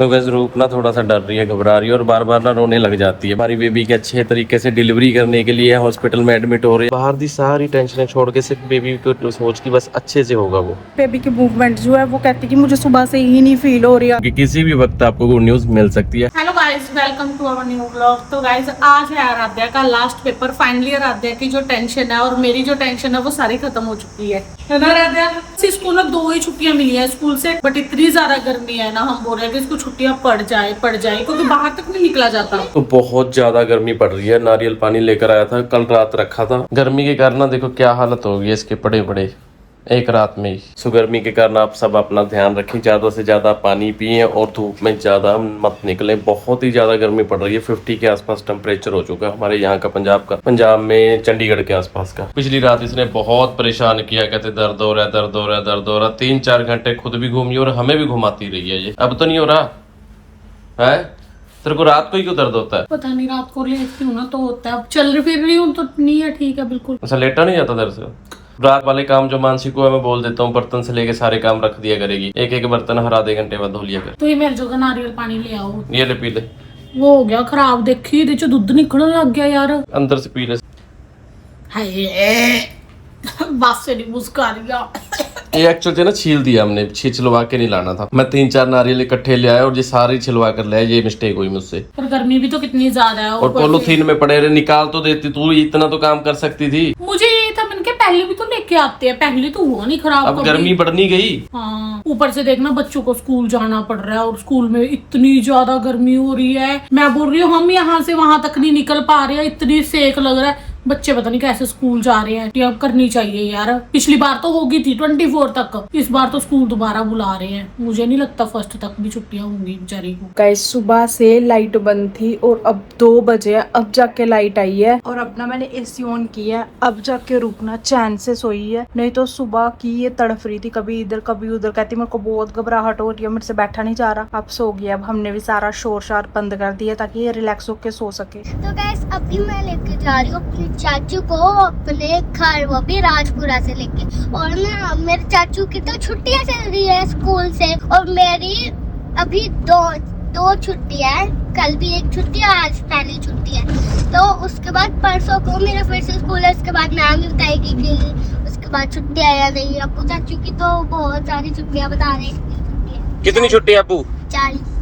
तो वैसे रूप ना थोड़ा सा डर रही है, घबरा रही है और बार बार ना रोने लग जाती है। हमारी बेबी के अच्छे तरीके से डिलीवरी करने के लिए हॉस्पिटल में एडमिट हो रही है। बाहर दी सारी टेंशनें छोड़ के सिर्फ बेबी को सोच की बस अच्छे से होगा वो। बेबी की मूवमेंट जो है वो कहती कि मुझे सुबह से ही नहीं फील हो रही है कि किसी भी वक्त आपको गुड न्यूज मिल सकती है। Hello guys, welcome to our new blog. तो गाइस आज है आराध्या का लास्ट पेपर। फाइनली आराध्या की जो टेंशन है और मेरी जो टेंशन है वो सारी खत्म हो चुकी है ना आराध्या। इसको ना 2 ही छुट्टियां मिली है स्कूल से, बट इतनी ज्यादा गर्मी है ना, हम बोल रहे हैं कि इसको छुट्टियां पड़ जाए क्योंकि बाहर तक नहीं निकला जाता। तो बहुत ज्यादा गर्मी पड़ रही है। नारियल पानी लेकर आया था, कल रात रखा था। गर्मी के कारण देखो क्या हालत हो गई इसके, पड़े पड़े एक रात में ही। सो गर्मी के कारण आप सब अपना ध्यान रखें, ज्यादा से ज्यादा पानी पिए और धूप में ज्यादा मत निकलें। बहुत ही ज्यादा गर्मी पड़ रही है। 50 के आसपास टेम्परेचर हो चुका है हमारे यहाँ का, पंजाब में चंडीगढ़ के आसपास का। पिछली रात इसने बहुत परेशान किया, कहते दर्द हो रहा है, दर्द हो रहा है, दर्द हो रहा है। 3-4 घंटे खुद भी घूमी और हमें भी घुमाती रही है ये। अब तो नहीं हो रहा है? तेरे को रात को ही क्यों दर्द होता है? पता नहीं, रात को लेटती हूँ ना तो होता है। अब चल फिर रही हूँ तो नहीं है, ठीक है बिल्कुल। अच्छा, लेटा नहीं जाता दर्द से? रात वाले काम जो मानसी को है मैं बोल देता हूँ, बर्तन से लेके सारे काम रख दिया करेगी। एक एक बर्तन हर आधे घंटे बाद धो लिया कर। तो ये मेरे जगह नारियल पानी ले आओ। ये ले पी ले। वो हो गया खराब, देखी ਇਹਦੇ ਚ ਦੁੱਧ ਨਿਕਲਣ ਲੱਗ ਗਿਆ यार। अंदर से पी ले। हाय बस से नहीं मुस्का दिया। ये एक्चुअल से ना छील दिया हमने, छिलवा के नहीं लाना था। मैं 3-4 नारियल इकट्ठे ले आया और ये सारी छिलवा कर ले, ये मिस्टेक हुई मुझसे। पर गर्मी भी तो कितनी ज्यादा है। और पॉलीथीन में पड़े रहे, निकाल तो देती, तू इतना तो काम कर सकती थी। मुझे ये था मैंने कहा पहले भी तो लेके आते हैं, पहले तो हुआ नहीं खराब। अब गर्मी बढ़नी गई। हाँ, ऊपर से देखना बच्चों को स्कूल जाना पड़ रहा है और स्कूल में इतनी ज्यादा गर्मी हो रही है। मैं बोल रही हूँ हम यहाँ से वहां तक नहीं निकल पा रहे हैं, इतनी सेक लग रहा है। बच्चे पता नहीं कैसे स्कूल जा रहे हैं। अब करनी चाहिए यार। पिछली बार तो होगी थी 24 तक, इस बार तो स्कूल दोबारा बुला रहे हैं। मुझे नहीं लगता 1 तक भी छुट्टियां होंगी बेचारी को। गाइस सुबह से लाइट बंद थी और अब 2 बजे है, अब जाके लाइट आई है और अपना मैंने एसी ऑन किया है। अब जाके रुकना चैन से सोई है, नहीं तो सुबह की ये तड़फ रही थी, कभी इधर कभी उधर। कहती मेरे को बहुत घबराहट हो रही है, मेरे से बैठा नहीं जा रहा। अब सो गया। अब हमने भी सारा शोर शार बंद कर दिया ताकि ये रिलैक्स होके सो सके। तो गाइस अभी मैं लेके जा रही हूँ अपने चाचू को अपने घर, वो भी राजपुरा से लेके। और ना मेरे चाचू की तो छुट्टियां चल रही है स्कूल से और मेरी अभी दो छुट्टियां है। कल भी एक छुट्टी है, आज पहली छुट्टी है। तो उसके बाद परसों को मेरा फिर से स्कूल है। उसके बाद मैम भी बताएगी कि उसके बाद छुट्टी है या नहीं। अबू चाचू की तो बहुत सारी छुट्टियां बता रहे हैं। कितनी छुट्टी है अबू?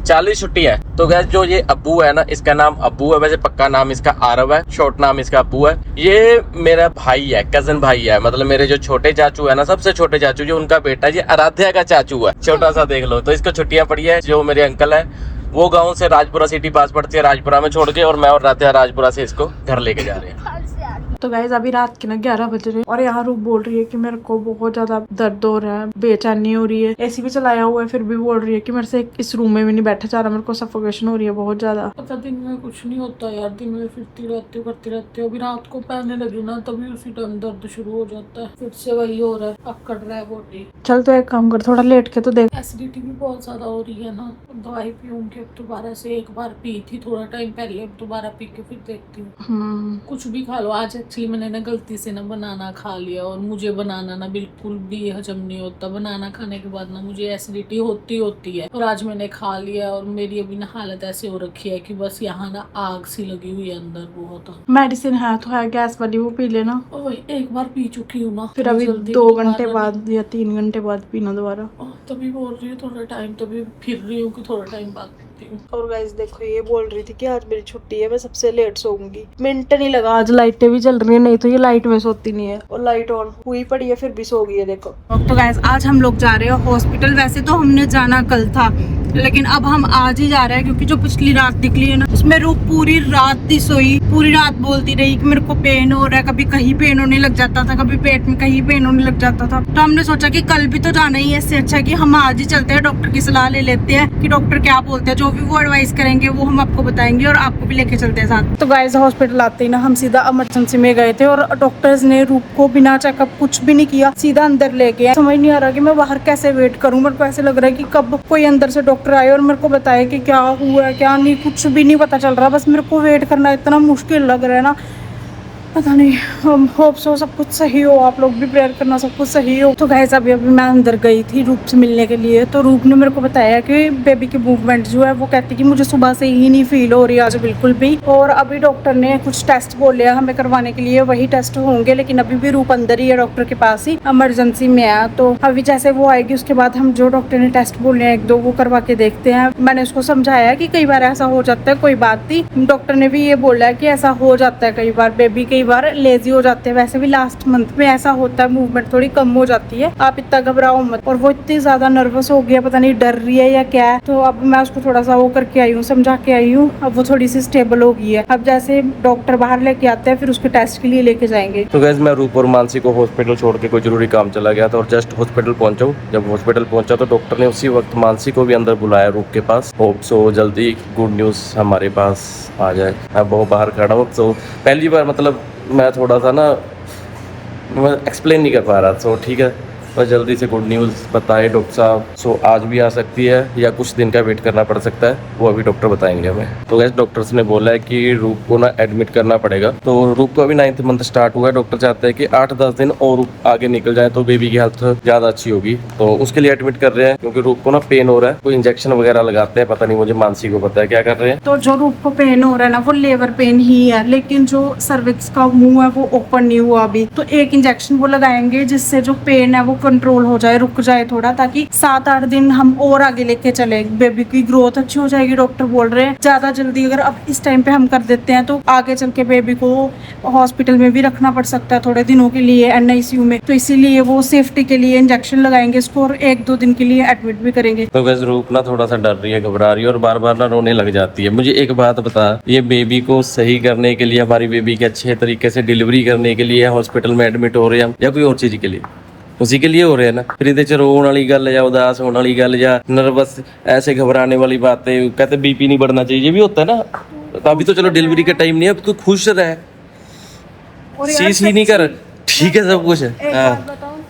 40 छुट्टी है। तो गैस जो ये अब्बू है ना, इसका नाम अब्बू है। वैसे पक्का नाम इसका आरव है, शॉर्ट नाम इसका अब्बू है। ये मेरा भाई है, कजन भाई है। मतलब मेरे जो छोटे चाचू है ना, सबसे छोटे चाचू, जो उनका बेटा, ये आराध्या का चाचू है। छोटा सा देख लो। तो इसको छुट्टियां पड़ी है। जो मेरे अंकल है वो गाँव से राजपुरा सिटी पास पड़ती है, राजपुरा में छोड़ के, और मैं और आराध्या राजपुरा से इसको घर लेके जा रहे हैं। तो गाइस अभी रात के ना 11 बज रहे और यहाँ रूप बोल रही है कि मेरे को बहुत ज्यादा दर्द हो रहा है, बेचैनी हो रही है। एसी भी चलाया हुआ है फिर भी बोल रही है कि मेरे से इस रूम में भी नहीं बैठा जा रहा, मेरे को सफोकेशन हो रही है बहुत ज्यादा। पता दिन में कुछ नहीं होता यार, दिन में फिरती रहती हूँ, करती रहती हूँ। अभी रात को पहनने लगी ना तभी उसी टाइम दर्द शुरू हो जाता है। फिर से वही हो रहा है, अकड़ रहा है बॉडी। चल तो एक काम कर, थोड़ा लेट के तो देख। एसिडिटी भी बहुत ज्यादा हो रही है ना, दवाई पीऊंगी अब दोबारा से। एक बार पी थी थोड़ा टाइम पहले, अब दोबारा पी के फिर देखती हूँ। कुछ भी खा लो। आज एक्चुअली मैंने ना गलती से ना बनाना खा लिया और मुझे बनाना ना बिल्कुल भी हजम नहीं होता। बनाना खाने के बाद ना मुझे एसिडिटी होती है और आज मैंने खा लिया और मेरी अभी ना हालत ऐसे हो रखी है कि बस यहाँ ना आग सी लगी हुई है अंदर बहुत। मेडिसिन है तो है गैस वाली, वो पी लेना। वही एक बार पी चुकी हूँ ना, फिर अभी 2 घंटे बाद या 3 घंटे बाद पीना दोबारा। तभी बोल रही हूँ थोड़ा टाइम, तभी फिर रही हूँ कि थोड़ा टाइम बाद पीती हूँ। और गाइस देखो ये बोल रही थी कि आज मेरी छुट्टी है, मैं सबसे लेट सोऊंगी। मिनट नहीं लगा, आज लाइटें भी चल रही है, नहीं तो ये लाइट में सोती नहीं है। और लाइट ऑन हुई पड़ी है फिर भी सो गई है देखो। तो गाइस आज हम लोग जा रहे हैं हॉस्पिटल। वैसे तो हमने जाना कल था, लेकिन अब हम आज ही जा रहे हैं क्योंकि जो पिछली रात निकली है ना, उसमें रूप पूरी रात नहीं सोई। पूरी रात बोलती रही कि मेरे को पेन हो रहा है, कभी कहीं पेन होने लग जाता था, कभी पेट में कहीं पेन होने लग जाता था। तो हमने सोचा कि कल भी तो जाना ही है, इससे अच्छा कि हम आज ही चलते हैं, डॉक्टर की सलाह ले लेते हैं कि डॉक्टर क्या बोलते हैं। जो भी वो एडवाइस करेंगे वो हम आपको बताएंगे और आपको भी लेके चलते हैं साथ। तो गाइस हॉस्पिटल आते ही ना हम सीधा इमरजेंसी में गए थे और डॉक्टर्स ने रूप को बिना चेकअप कुछ भी नहीं किया, सीधा अंदर ले गए। समझ नहीं आ रहा कि मैं बाहर कैसे वेट करूं। मेरे को ऐसे लग रहा है कि कब कोई अंदर से डॉक्टर आए और मेरे को बताए कि क्या हुआ है क्या नहीं, कुछ भी नहीं पता चल रहा। बस मेरे को वेट करना इतना मुश्किल लग रहा है ना। पता नहीं, हम होप सो सब कुछ सही हो, आप लोग भी प्रेयर करना सब कुछ सही हो। तो गाइस अभी मैं अंदर गई थी रूप से मिलने के लिए, तो रूप ने मेरे को बताया कि बेबी की मूवमेंट जो है वो कहती कि मुझे सुबह से ही नहीं फील हो रही आज बिल्कुल भी। और अभी डॉक्टर ने कुछ टेस्ट बोले हैं हमें करवाने के लिए, वही टेस्ट होंगे, लेकिन अभी भी रूप अंदर ही है डॉक्टर के पास ही, इमरजेंसी में है। तो अभी जैसे वो आएगी उसके बाद हम जो डॉक्टर ने टेस्ट बोले हैं 1-2 वो करवा के देखते हैं। मैंने उसको समझाया कि कई बार ऐसा हो जाता है, कोई बात नहीं। डॉक्टर ने भी ये बोला है कि ऐसा हो जाता है कई बार, बेबी कई बार लेजी हो जाते हैं, वैसे भी लास्ट मंथ में ऐसा होता है, मूवमेंट थोड़ी कम हो जाती है, आप इतना घबराओ मत। और वो इतनी ज्यादा नर्वस हो गया, पता नहीं डर रही है या क्या है। तो अब मैं उसको थोड़ा सा वो करके आई हूँ, समझा के आई हूँ, अब वो थोड़ी सी स्टेबल हो गई है। अब जैसे डॉक्टर बाहर लेके आते हैं फिर उसके टेस्ट के लिए लेके जाएंगे। तो गैस मैं रूप और मानसी को हॉस्पिटल छोड़ के कोई जरूरी काम चला गया था और जस्ट हॉस्पिटल पहुंचा हूँ। जब हॉस्पिटल पहुंचा तो डॉक्टर ने उसी वक्त मानसी को भी अंदर बुलाया रूप के पास। होप सो जल्दी गुड न्यूज़ हमारे पास आ जाए। मैं बहुत बाहर खड़ा हूँ, तो पहली बार मतलब मैं थोड़ा सा ना मैं एक्सप्लेन नहीं कर पा रहा, तो ठीक है बस जल्दी से गुड न्यूज़ बताए डॉक्टर साहब। सो आज भी आ सकती है या कुछ दिन का वेट करना पड़ सकता है, वो अभी डॉक्टर बताएंगे हमें। तो गैस डॉक्टर्स ने बोला है कि रूप को ना एडमिट करना पड़ेगा। तो रूप को अभी 9th मंथ स्टार्ट हुआ है, डॉक्टर चाहते हैं कि 8-10 दिन और आगे निकल जाए तो बेबी की हेल्थ ज़्यादा अच्छी होगी, तो उसके लिए एडमिट कर रहे हैं। क्योंकि रूप को ना पेन हो रहा है, कोई इंजेक्शन वगैरह लगाते हैं, पता नहीं मुझे, मानसी को पता है क्या कर रहे हैं। तो जो रूप को पेन हो रहा है ना वो लेबर पेन ही है, लेकिन जो सर्विक्स का मुंह है वो ओपन नहीं हुआ अभी। तो एक इंजेक्शन वो लगाएंगे जिससे जो पेन है वो कंट्रोल हो जाए, रुक जाए थोड़ा, ताकि 7-8 दिन हम और आगे लेके चले। बेबी की ग्रोथ अच्छी हो जाएगी, डॉक्टर बोल रहे हैं। ज्यादा जल्दी अगर अब इस टाइम पे हम कर देते हैं तो आगे चल के बेबी को हॉस्पिटल में भी रखना पड़ सकता है थोड़े दिनों के लिए, NICU में। तो इसीलिए वो सेफ्टी के लिए इंजेक्शन लगाएंगे इसको और 1-2 दिन के लिए एडमिट भी करेंगे। तो वैसे रूप ना थोड़ा सा डर रही है, घबरा रही है और बार बार ना रोने लग जाती है। मुझे एक बात बता, ये बेबी को सही करने के लिए, हमारी बेबी के अच्छे तरीके से डिलीवरी करने के लिए हॉस्पिटल में एडमिट हो रहे हैं या कोई और चीज के लिए? उसी के लिए हो रहे हैं ना। फिर इहदे च रोण वाली गल या उदास होने वाली गल या नर्वस ऐसे घबराने वाली बातें, कहते BP नहीं बढ़ना चाहिए, ये भी होता है ना। तो अभी तो चलो डिलीवरी का टाइम नहीं है, अब तू खुश रह, सी नहीं कर, ठीक है सब कुछ है,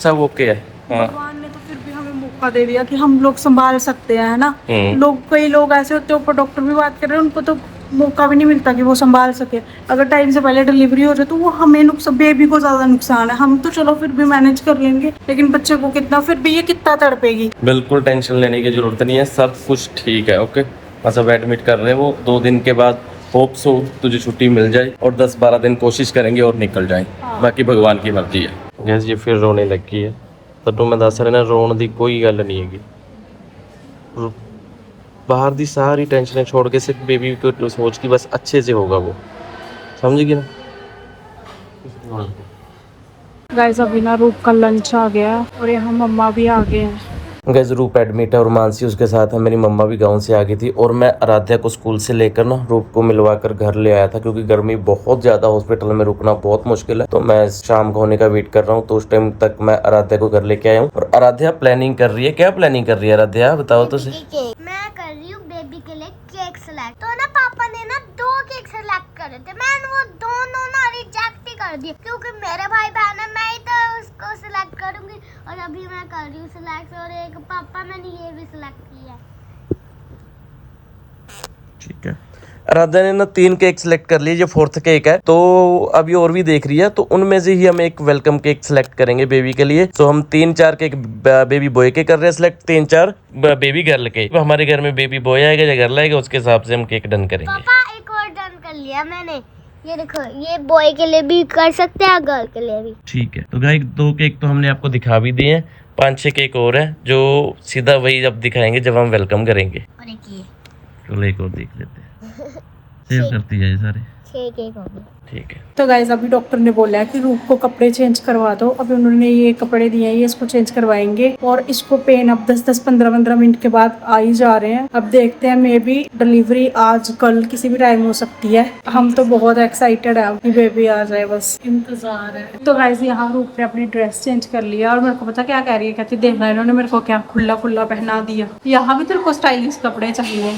सब ओके है। भगवान ने तो फिर भी हमें मौका दे दिया कि हम लोग संभाल सकते हैं, है ना। लोग, कई लोग ऐसे होते हैं ऊपर डॉक्टर भी बात कर रहे हैं, उनको तो मौका भी नहीं मिलता कि वो संभाल सके। अगर टाइम से पहले डिलीवरी हो जाए तो वो हमें नुकसान, बेबी को ज्यादा नुकसान है। हम तो चलो फिर भी मैनेज कर लेंगे, लेकिन बच्चे को कितना, फिर भी ये कितना तड़पेगी। बिल्कुल टेंशन लेने की जरूरत नहीं है, सब कुछ ठीक है। ओके बस अब एडमिट कर रहे हैं वो, 2 दिन के बाद होप सो तुझे छुट्टी मिल जाए और 10-12 दिन कोशिश करेंगे और निकल जाए। बाकी भगवान की मर्जी है। गैस ये फिर रोने लगी है, तो मैं दस रहा रोन की कोई गल नहीं है। बाहर दी सारी टेंशन छोड़ के सिर्फ बेबी को सोच की बस अच्छे से होगा वो, समझेगी ना। गाइस अभी ना रूप का लंच आ गया और यहाँ मम्मा भी आ गए हैं। गैस रूप एडमिट है और मानसी उसके साथ है। मेरी मम्मा भी गांव से आ गई थी और मैं आराध्या को स्कूल से लेकर ना रूप को मिलवा कर घर ले आया था, क्योंकि गर्मी बहुत ज़्यादा, हॉस्पिटल में रुकना बहुत मुश्किल है। तो मैं शाम को होने का वेट कर रहा हूँ, तो उस टाइम तक मैं आराध्या को घर लेके आया हूँ। और आराध्या प्लानिंग कर रही है, क्या प्लानिंग कर रही है आराध्या, बताओ तो सही। मैं कर रही हूँ बेबी के लिए केक सिलेक्ट। तो ना पापा ने ना 2 केक सिलेक्ट करे थे, मैंने वो दोनों ना रिजेक्ट ही कर दिए, क्योंकि मेरे भाई बहन है, मैं ही तो उसको सिलेक्ट करूंगी। और अभी मैं कर रही हूँ सिलेक्ट, और एक पापा मैंने ये भी सिलेक्ट किया है। ठीक है, आराध्या ने ना 3 केक सिलेक्ट कर लिए, ये 4th केक है। तो अभी और भी देख रही है, तो उनमें से ही हम एक वेलकम केक सिलेक्ट करेंगे बेबी के लिए। तो हम 3-4 केक बेबी बॉय के कर रहे हैं सिलेक्ट, 3-4 बेबी गर्ल के। तो हमारे घर में बेबी बॉय आएगा या गर्ल आएगा, उसके हिसाब से हम केक डन करेंगे। पापा एक और डन कर लिया मैंने, ये देखो, ये बॉय के लिए भी कर सकते हैं, गर्ल के लिए भी। ठीक है, तो गाइस 2 केक तो हमने आपको दिखा भी दिए हैं, 5-6 केक और है जो सीधा वही जब दिखाएंगे जब हम वेलकम करेंगे। और एक ये, चलो एक और देख लेते हैं, सेव करती जाए सारे। 6 केक हो गए। ठीक है, तो गाइस अभी डॉक्टर ने बोला है कि रूप को कपड़े चेंज करवा दो। अभी उन्होंने ये कपड़े दिए हैं, ये इसको चेंज करवाएंगे। और इसको पेन अब 10-10, 15-15 मिनट के बाद आ ही जा रहे हैं। अब देखते हैं, मे बी डिलीवरी आज कल किसी भी टाइम हो सकती है। हम तो बहुत एक्साइटेड है कि बेबी आ जाए, बस इंतजार है। तो गाइस यहाँ रूप ने अपनी ड्रेस चेंज कर लिया और मेरे को पता क्या कह रही है, कहती देखना इन्होंने मेरे को क्या खुला खुला पहना दिया। यहाँ भी तेरे को स्टाइलिश कपड़े चाहिए।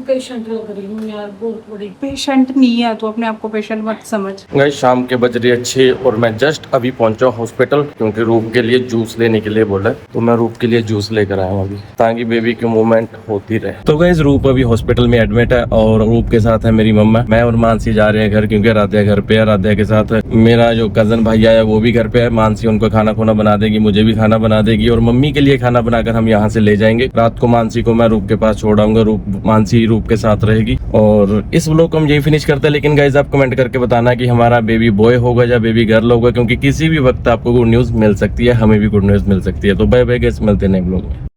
पेशेंट लग रही हूँ यार, बहुत बड़ी पेशेंट नहीं है तो अपने आप को पेशेंट मत समझ। गाइस शाम के बज रही है 6 और मैं जस्ट अभी पहुंचा हॉस्पिटल क्योंकि रूप के लिए जूस लेने के लिए बोला, तो मैं रूप के लिए जूस लेकर आया हूँ अभी ताकि बेबी की मूवमेंट होती रहे। तो गाइस रूप अभी हॉस्पिटल में एडमिट है और रूप के साथ है मेरी मम्मा। मैं और मानसी जा रहे हैं घर क्योंकि राध्या घर पे है। राध्या के साथ मेरा जो कजन भैया है वो भी घर पे है। मानसी उनको खाना खुना बना देगी, मुझे भी खाना बना देगी और मम्मी के लिए खाना बनाकर हम यहाँ से ले जाएंगे। रात को मानसी को मैं रूप के पास छोड़ाऊंगा, मानसी रूप के साथ रहेगी। और इस व्लॉग को हम यही फिनिश करते हैं, लेकिन गाइस आप कमेंट करके बताना कि हमारा बेबी बॉय होगा या बेबी गर्ल होगा, क्योंकि किसी भी वक्त आपको गुड न्यूज मिल सकती है, हमें भी गुड न्यूज मिल सकती है। तो बाय बाय गाइस, मिलते हैं नए व्लॉग में।